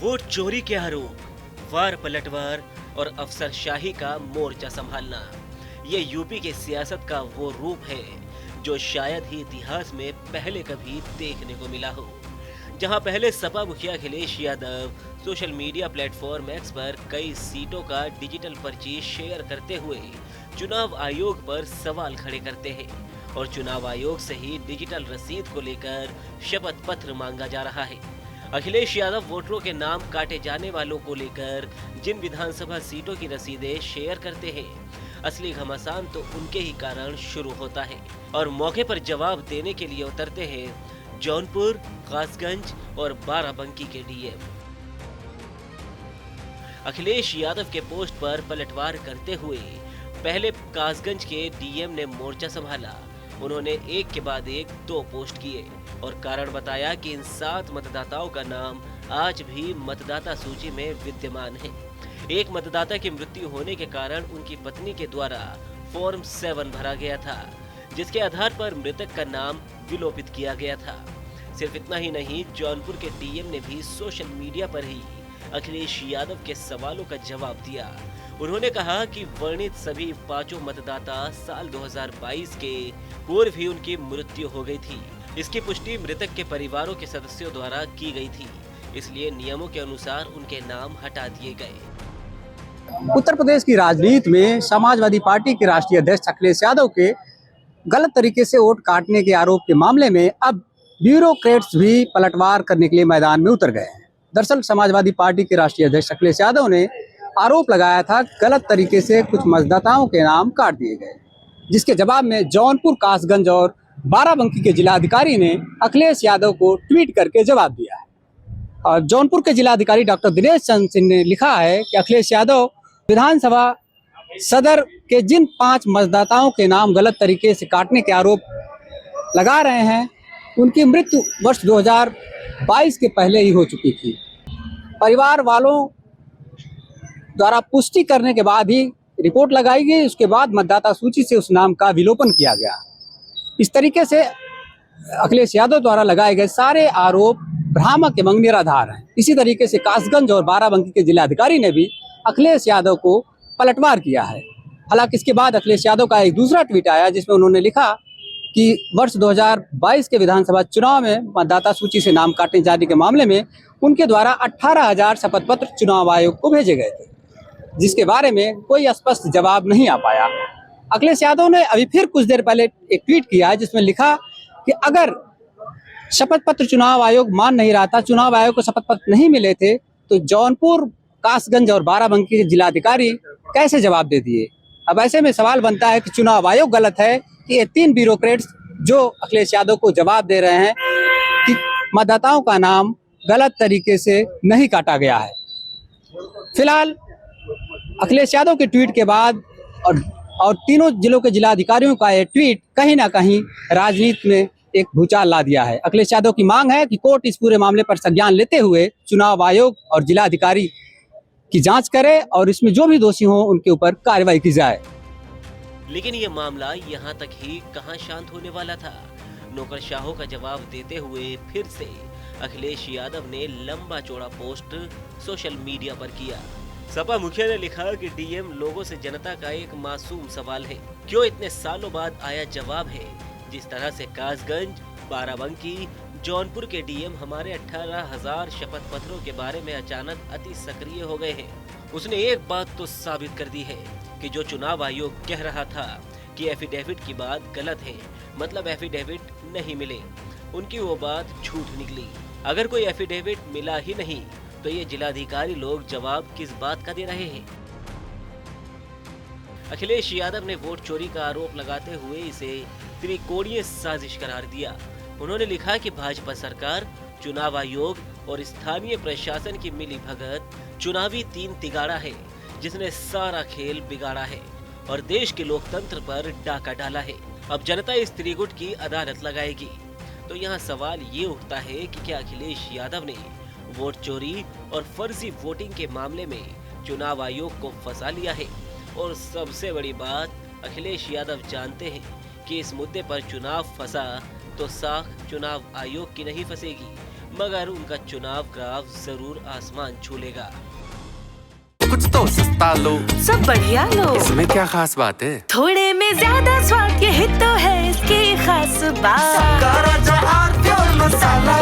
Vote चोरी के आरोप, वार पलटवार और अफसरशाही का मोर्चा संभालना, ये यूपी के सियासत का वो रूप है जो शायद ही इतिहास में पहले कभी देखने को मिला हो। जहां पहले सपा मुखिया Akhilesh Yadav social media platform x पर कई सीटों का डिजिटल पर्ची शेयर करते हुए चुनाव आयोग पर सवाल खड़े करते हैं और चुनाव आयोग से ही डिजिटल रसीद को लेकर शपथ पत्र मांगा जा रहा है। अखिलेश यादव वोटरों के नाम काटे जाने वालों को लेकर जिन विधानसभा सीटों की रसीदें शेयर करते हैं, असली घमासान तो उनके ही कारण शुरू होता है और मौके पर जवाब देने के लिए उतरते हैं जौनपुर, कासगंज और बाराबंकी के डीएम। अखिलेश यादव के पोस्ट पर पलटवार करते हुए पहले कासगंज के डीएम ने मोर्चा संभाला। उन्होंने एक के बाद एक 2 पोस्ट किए और कारण बताया कि इन 7 मतदाताओं का नाम आज भी मतदाता सूची में विद्यमान है। एक मतदाता की मृत्यु होने के कारण उनकी पत्नी के द्वारा फॉर्म 7 भरा गया था, जिसके आधार पर मृतक का नाम विलोपित किया गया था। सिर्फ इतना ही नहीं, जौनपुर के डीएम ने भी सोशल मीडिया पर ही अखिलेश यादव के सवालों का जवाब दिया। उन्होंने कहा कि वर्णित सभी 5 मतदाता साल 2022 के पूर्व ही उनकी मृत्यु हो गई थी। इसकी पुष्टि मृतक के परिवारों के सदस्यों द्वारा की गई थी, इसलिए नियमों के अनुसार उनके नाम हटा दिए गए। उत्तर प्रदेश की राजनीति में समाजवादी पार्टी के राष्ट्रीय अध्यक्ष अखिलेश यादव के गलत तरीके से वोट काटने के आरोप के मामले में अब ब्यूरोक्रेट्स भी पलटवार करने के लिए मैदान में उतर गए हैं। दरअसल समाजवादी पार्टी के राष्ट्रीय अध्यक्ष अखिलेश यादव ने आरोप लगाया था गलत तरीके से कुछ मतदाताओं के नाम काट दिए गए, जिसके जवाब में जौनपुर, कासगंज और बाराबंकी के जिलाधिकारी ने अखिलेश यादव को ट्वीट करके जवाब दिया है। और जौनपुर के जिलाधिकारी डॉक्टर दिनेश चंद्र सिंह ने लिखा है कि अखिलेश यादव विधानसभा सदर के जिन 5 मतदाताओं के नाम गलत तरीके से काटने के आरोप लगा रहे हैं, उनकी मृत्यु वर्ष 2022 के पहले ही हो चुकी थी। परिवार वालों द्वारा पुष्टि करने के बाद ही रिपोर्ट लगाई गई, उसके बाद मतदाता सूची से उस नाम का विलोपन किया गया। इस तरीके से अखिलेश यादव द्वारा लगाए गए सारे आरोप भ्रामक एवं निराधार हैं। इसी तरीके से कासगंज और बाराबंकी के जिलाधिकारी ने भी अखिलेश यादव को पलटवार किया है। हालांकि इसके बाद अखिलेश यादव का एक दूसरा ट्वीट आया, जिसमें उन्होंने लिखा कि वर्ष 2022 के विधानसभा चुनाव में मतदाता सूची से नाम काटे जाने के मामले में उनके द्वारा 18,000 शपथ पत्र चुनाव आयोग को भेजे गए थे, जिसके बारे में कोई स्पष्ट जवाब नहीं आ पाया। अखिलेश यादव ने अभी फिर कुछ देर पहले एक ट्वीट किया है, जिसमें लिखा कि अगर शपथ पत्र चुनाव आयोग मान नहीं रहा था, चुनाव आयोग को शपथ पत्र नहीं मिले थे, तो जौनपुर, कासगंज और बाराबंकी के जिलाधिकारी कैसे जवाब दे दिए। अब ऐसे में सवाल बनता है कि चुनाव आयोग गलत है कि ये 3 ब्यूरोक्रेट्स जो अखिलेश यादव को जवाब दे रहे हैं कि मतदाताओं का नाम गलत तरीके से नहीं काटा गया है। फिलहाल अखिलेश यादव के ट्वीट के बाद और तीनों जिलों के जिलाधिकारियों का यह ट्वीट कहीं ना कहीं राजनीति में एक भूचाल ला दिया है। अखिलेश यादव की मांग है कि कोर्ट इस पूरे मामले पर संज्ञान लेते हुए चुनाव आयोग और जिलाधिकारी की जांच करे और इसमें जो भी दोषी हो उनके ऊपर कार्रवाई की जाए। लेकिन ये मामला यहाँ तक ही कहाँ शांत होने वाला था। नौकरशाहों का जवाब देते हुए फिर से अखिलेश यादव ने लंबा चौड़ा पोस्ट सोशल मीडिया पर किया। सपा मुखिया ने लिखा कि डीएम लोगों से जनता का एक मासूम सवाल है, क्यों इतने सालों बाद आया जवाब है। जिस तरह से कासगंज, बाराबंकी, जौनपुर के डीएम हमारे 18,000 शपथ पत्रों के बारे में अचानक अति सक्रिय हो गए हैं, उसने एक बात तो साबित कर दी है कि जो चुनाव आयोग कह रहा था कि एफिडेविट की बात गलत है, मतलब एफिडेविट नहीं मिले, उनकी वो बात झूठ निकली। अगर कोई एफिडेविट मिला ही नहीं तो ये जिलाधिकारी लोग जवाब किस बात का दे रहे हैं। अखिलेश यादव ने वोट चोरी का आरोप लगाते हुए इसे त्रिकोणीय साजिश करार दिया। उन्होंने लिखा कि भाजपा सरकार, चुनाव आयोग और स्थानीय प्रशासन की मिली भगत चुनावी 3 तिगाड़ा है, जिसने सारा खेल बिगाड़ा है और देश के लोकतंत्र पर डाका डाला है। अब जनता इस त्रिगुट की अदालत लगाएगी। तो यहाँ सवाल ये उठता है कि क्या अखिलेश यादव ने वोट चोरी और फर्जी वोटिंग के मामले में चुनाव आयोग को फंसा लिया है। और सबसे बड़ी बात, अखिलेश यादव जानते हैं कि इस मुद्दे पर चुनाव फंसा तो साख चुनाव आयोग की नहीं फंसेगी, मगर उनका चुनाव ग्राफ जरूर आसमान छू लेगा। कुछ तो सस्ता लो, सब बढ़िया लो, इसमें क्या खास बात है? थोड़े में ज्यादा स्वाद, यही तो है इसकी खास बात। मसाला